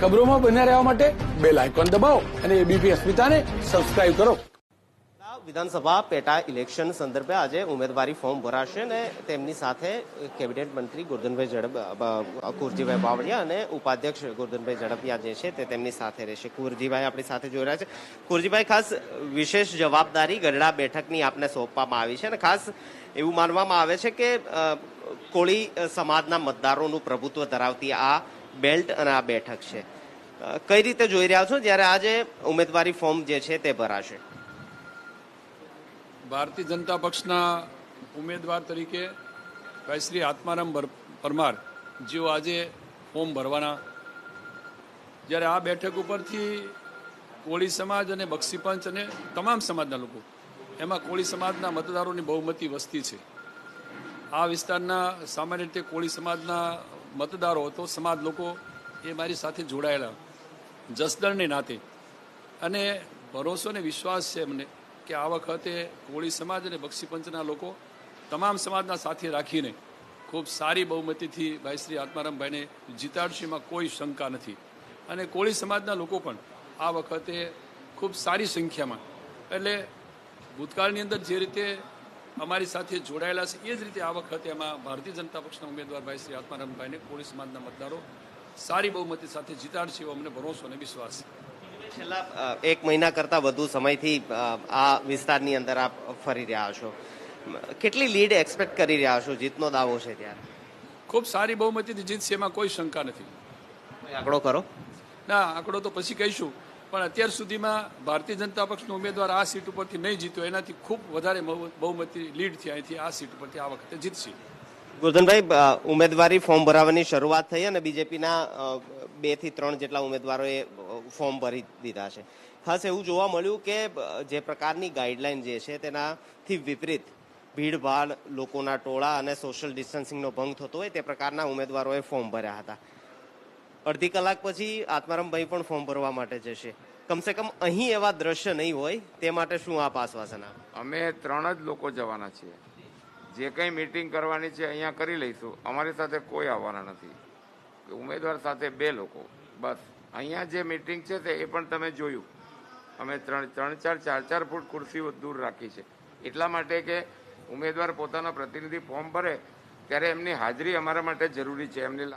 ખબરોમાં બન્યા રહેવા માટે બેલ આઇકોન દબાવો અને એબીપી અસ્મિતાને સબસ્ક્રાઇબ કરો. વિધાનસભા પેટા ઇલેક્શન સંદર્ભે આજે ઉમેદવારી ફોર્મ ભરાશે અને તેમની સાથે કેબિનેટ મંત્રી કુરજીભાઈ બાવળિયા અને ઉપાધ્યક્ષ ગોરધનભાઈ ઝડપિયા જે છે તે તેમની સાથે રહેશે. કુરજીભાઈ આપણી સાથે જોઈ રહ્યા છે. કુરજીભાઈ, ખાસ વિશેષ જવાબદારી ગઢડા બેઠકની આપને સોંપવામાં આવી છે અને ખાસ એવું માનવામાં આવે છે કે કોળી સમાજના મતદારોનું પ્રભુત્વ ધરાવતી આ બેલ્ટ અને આ બેઠક છે. કઈ રીતે જોઈ રહ્યા છો જ્યારે આજે ઉમેદવારી ફોર્મ જે છે તે ભરાશે? ભારતીય જનતા પક્ષના ઉમેદવાર તરીકે ભાઈ શ્રી આત્મારામ પરમાર જેઓ આજે ફોર્મ ભરવાના, જ્યારે આ બેઠક ઉપરથી કોળી સમાજ અને બક્ષીપંચ અને તમામ સમાજના લોકો, એમાં કોળી સમાજના મતદારોની બહુમતી વસ્તી છે. આ વિસ્તારના સામાન્ય રીતે કોળી સમાજના મતદારો તો સમાજ લોકો એ મારી સાથે જોડાયેલા જસદણને નાતે, અને ભરોસો અને વિશ્વાસ છે એમને કે આ વખતે કોળી સમાજ અને બક્ષીપંચના લોકો તમામ સમાજના સાથે રાખીને ખૂબ સારી બહુમતીથી ભાઈ શ્રી આત્મારામભાઈને જીતાડશે, એમાં કોઈ શંકા નથી. અને કોળી સમાજના લોકો પણ આ વખતે ખૂબ સારી સંખ્યામાં, એટલે ભૂતકાળની અંદર જે રીતે અમારી સાથે જોડાયેલા છે એ જ રીતે આ વખતે એમાં ભારતીય જનતા પક્ષના ઉમેદવાર ભાઈ શ્રી આત્મારામભાઈને કોળી સમાજના મતદારો સારી બહુમતી સાથે જીતાડશે એવો અમને ભરોસો અને વિશ્વાસ છે. છેલ્લા 1 મહિના કરતા વધુ સમયથી આ વિસ્તારની અંદર આપ ફરી રહ્યા છો. કેટલી લીડ એક્સપેક્ટ કરી રહ્યા છો? જીતનો દાવો છે ત્યારે? ખૂબ સારી બહુમતીથી જીતશે, એમાં કોઈ શંકા નથી. આંકડો કરો? ના, આંકડો તો પછી કહીશું, પણ અત્યાર સુધીમાં ભારતીય જનતા પક્ષનો ઉમેદવાર આ સીટ ઉપરથી નહીં જીત્યો, એનાથી ખૂબ વધારે બહુમતી લીડથી અહીંથી આ સીટ ઉપરથી આ વખતે જીતશે. ગોરધનભાઈ, ઉમેદવારી ફોર્મ ભરાવાની શરૂઆત થઈ અને બીજેપીના 2 થી 3 જેટલા ઉમેદવારોએ ફોર્મ ભરી દીધા છે. ખાસ એવું જોવા મળ્યું કે જે પ્રકારની ગાઈડલાઈન જે છે તેનાથી વિપરીત ભીડભાડ, લોકોના ટોળા અને સોશિયલ ડિસ્ટન્સિંગનો ભંગ થતો હોય તે પ્રકારના ઉમેદવારોએ ફોર્મ ભર્યા હતા. અડધી કલાક પછી આત્મારામભાઈ પણ ફોર્મ ભરવા માટે જશે. કમસે કમ અહીં એવા દ્રશ્ય નહીં હોય તે માટે શું આપ આશ્વાસન આપો? અમે 3 જ લોકો જવાના છીએ. જે કંઈ મીટિંગ કરવાની છે અહીંયા કરી લઈશું. અમારી સાથે કોઈ આવવાના નથી. ઉમેદવાર સાથે 2 લોકો બસ. અહીંયા જે મીટિંગ છે તે એ પણ તમે જોયું, અમે 3-4 ફૂટ ખુરશીઓ દૂર રાખી છે, એટલા માટે કે ઉમેદવાર પોતાનો પ્રતિનિધિ ફોર્મ ભરે ત્યારે એમની હાજરી અમારા માટે જરૂરી છે. એમની